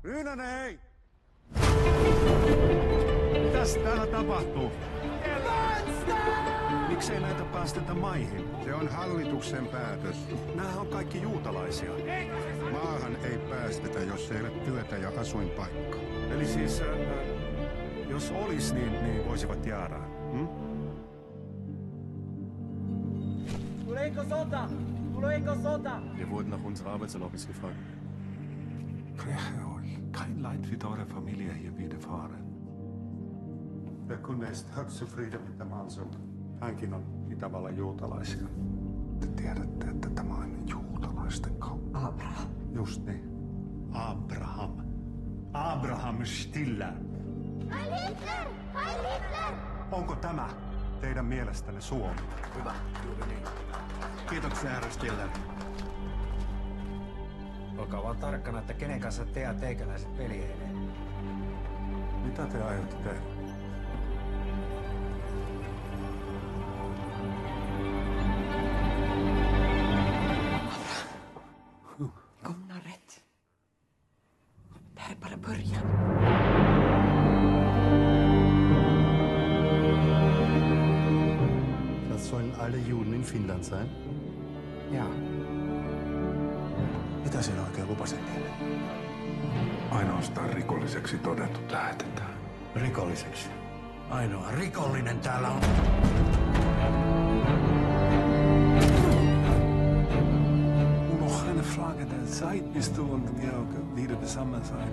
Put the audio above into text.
Ryynänen, hei! Mitäs täällä tapahtuu? Miksei näitä päästetä maihin? Se on hallituksen päätös. Nämähän on kaikki juutalaisia. Maahan ei päästetä, jos ei ole työtä ja asuinpaikka. Eli siis, jos olis, niin voisivat jäädä. Tuleeko sota? Tuleeko sota? Wir wurden nach unserer Arbeitserlaubnis gefragt. Kein Leid wird eurer Familie hier widerfahren. Ja kun näistä hört zufrieden mit dem Hansel. Hänkin on Itävallan juutalaisia. Te tiedätte, että tämä on juutalaisten kauppa. Abraham. Just niin. Abraham. Abraham Stiller. Heil Hitler! Heil Hitler! Onko tämä teidän mielestänne Suomi? Hyvä, juuri niin. Kiitoksia, herra Stiller. Olkaa vaan tarkkana, että kenen kanssa te ja teikäläiset veljeilee. Mitä te aiotte tehdä? Kom nu rätt. Det här är bara början. Das sollen alle Juden in Finnland sein? Jaa. Mitä sinä oikein lupasit niille? Ainoastaan rikolliseksi todetut lähetetään. Rikolliseksi. Ainoa rikollinen täällä on... Nog eine Frage der Zeit, bis du und Georg wieder beisammen sein.